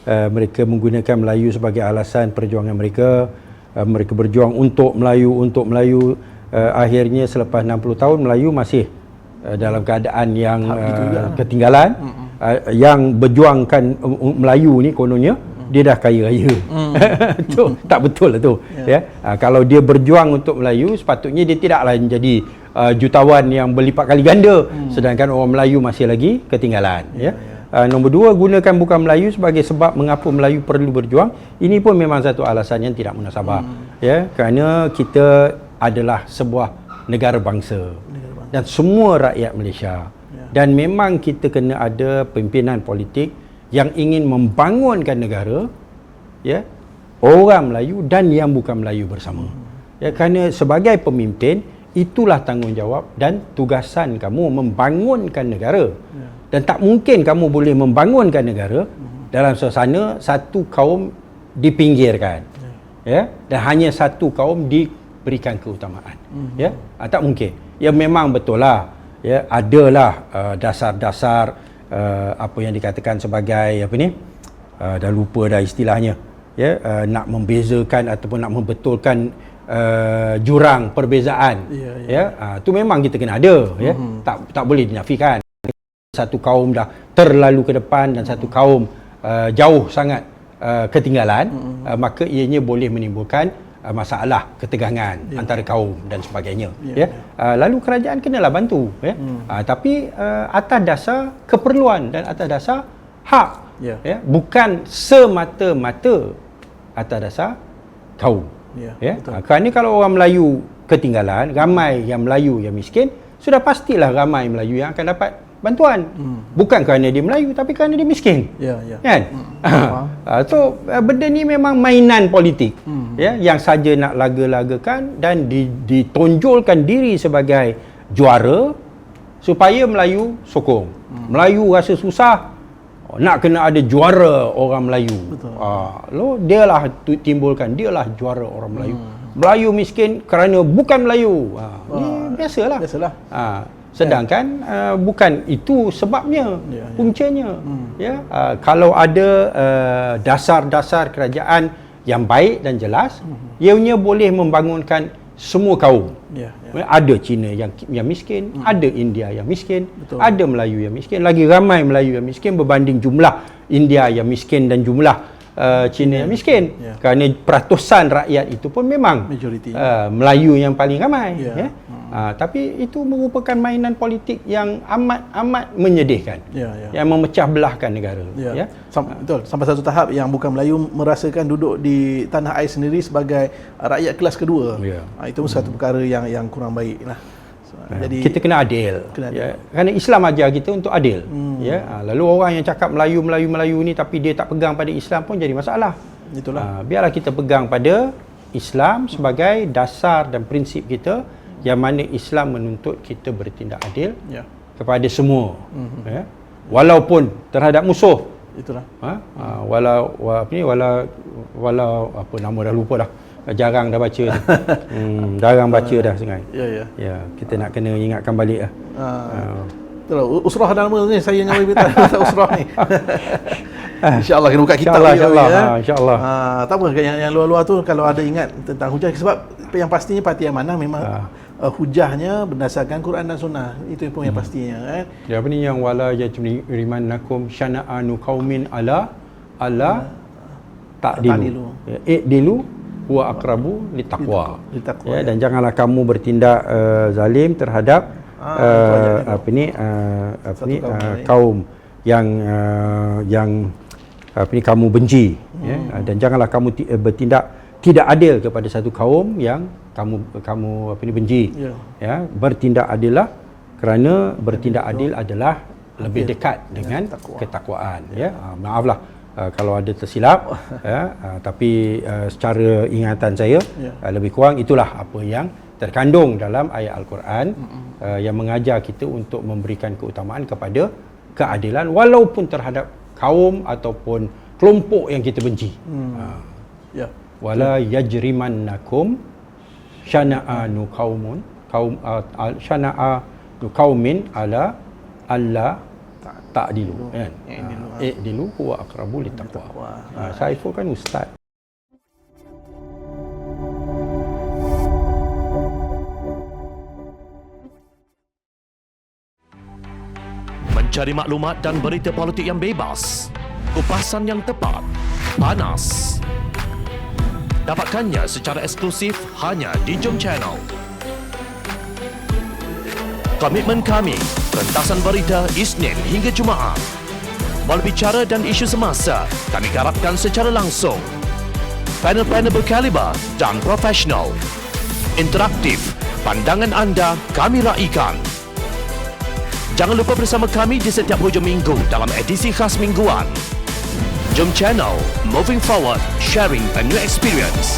mereka menggunakan Melayu sebagai alasan perjuangan mereka. Mereka berjuang untuk Melayu. Akhirnya selepas 60 tahun Melayu masih dalam keadaan yang ketinggalan. Yang berjuangkan Melayu ni kononnya dia dah kaya raya. Tu tak betul lah tu. Kalau dia berjuang untuk Melayu, sepatutnya dia tidaklah menjadi jutawan yang berlipat kali ganda, sedangkan orang Melayu masih lagi ketinggalan. Nombor dua, gunakan bukan Melayu sebagai sebab mengapa Melayu perlu berjuang. Ini pun memang satu alasan yang tidak munasabah. Kerana kita adalah sebuah negara bangsa dan semua rakyat Malaysia. Dan memang kita kena ada pimpinan politik yang ingin membangunkan negara, orang Melayu dan yang bukan Melayu bersama. Kerana sebagai pemimpin, itulah tanggungjawab dan tugasan kamu membangunkan negara. Dan tak mungkin kamu boleh membangunkan negara dalam suasana satu kaum dipinggirkan, dan hanya satu kaum diberikan keutamaan. Tak mungkin. Ya, memang betul lah, adalah dasar-dasar apa yang dikatakan sebagai apa ni, dah lupa dah istilahnya, nak membezakan ataupun nak membetulkan jurang perbezaan. Tu memang kita kena ada. Tak boleh dinafikan. Satu kaum dah terlalu ke depan dan satu kaum jauh sangat ketinggalan, maka ianya boleh menimbulkan masalah ketegangan antara kaum dan sebagainya. Lalu kerajaan kenalah bantu, tapi atas dasar keperluan dan atas dasar hak, bukan semata-mata atas dasar kaum. Kerana kalau orang Melayu ketinggalan, ramai yang Melayu yang miskin, sudah pastilah ramai Melayu yang akan dapat bantuan. Bukan kerana dia Melayu, tapi kerana dia miskin. Kan? So benda ni memang mainan politik, yang saja nak laga-lagakan dan ditonjolkan diri sebagai juara supaya Melayu sokong. Melayu rasa susah, nak kena ada juara orang Melayu. Dialah timbulkan, dialah juara orang Melayu. Melayu miskin kerana bukan Melayu. Ni biasalah. Sedangkan bukan itu sebabnya, puncanya. Kalau ada dasar-dasar kerajaan yang baik dan jelas, ianya boleh membangunkan semua kaum. Ada Cina yang miskin, ada India yang miskin, ada Melayu yang miskin, lagi ramai Melayu yang miskin berbanding jumlah India yang miskin dan jumlah Cina yang miskin. Kerana peratusan rakyat itu pun memang Melayu yang paling ramai. Tapi itu merupakan mainan politik yang amat menyedihkan, yang memecah belahkan negara. Betul. Sampai satu tahap yang bukan Melayu merasakan duduk di tanah air sendiri sebagai rakyat kelas kedua. Itu satu perkara yang kurang baik lah. Jadi kita kena adil. Kerana Islam ajar kita untuk adil. Lalu orang yang cakap Melayu ni tapi dia tak pegang pada Islam pun jadi masalah. Itulah. Biarlah kita pegang pada Islam sebagai dasar dan prinsip kita, yang mana Islam menuntut kita bertindak adil kepada semua, walaupun terhadap musuh. Itulah. Walau apa nama dah lupa dah, jarang dah baca. Jarang baca dah sangat. Kita nak kena ingatkan balik lah. Itulah, usrah nama ni saya nyawa kita usrah ni. InsyaAllah kena buka kitab InsyaAllah. Tak apa, yang luar-luar tu kalau ada ingat tentang hujah, sebab yang pastinya parti Amanah memang hujahnya berdasarkan Quran dan Sunnah. Itu pun yang pastinya, kan. Dia apa ni yang wala yajrimannakum syana'anu qaumin ala ta'dilu. I'dilu huwa aqrabu littaqwa. Dan janganlah kamu bertindak zalim terhadap kaum yang kamu benci, dan janganlah kamu bertindak tidak adil kepada satu kaum yang kamu benci. Bertindak adillah, kerana bertindak adil adalah lebih dekat dengan ketakwaan. Maaflah kalau ada tersilap, tapi secara ingatan saya, lebih kurang itulah apa yang terkandung dalam ayat Al-Quran, yang mengajar kita untuk memberikan keutamaan kepada keadilan walaupun terhadap kaum ataupun kelompok yang kita benci. Wala yajrimannakum syana'anu qaumin ala alla Tak dulu kan. Yang Dulu huwa aqrabu littaqwa. Taqwa. Saiful kan ustaz. Mencari maklumat dan berita politik yang bebas, kupasan yang tepat, panas. Dapatkannya secara eksklusif hanya di Jom Channel. Komitmen kami, rentasan berita Isnin hingga Jumaat. Berbicara dan isu semasa, kami garapkan secara langsung. Panel-panel berkaliber dan profesional. Interaktif, pandangan anda kami raikan. Jangan lupa bersama kami di setiap hujung minggu dalam edisi khas mingguan. Jom Channel, moving forward, sharing a new experience.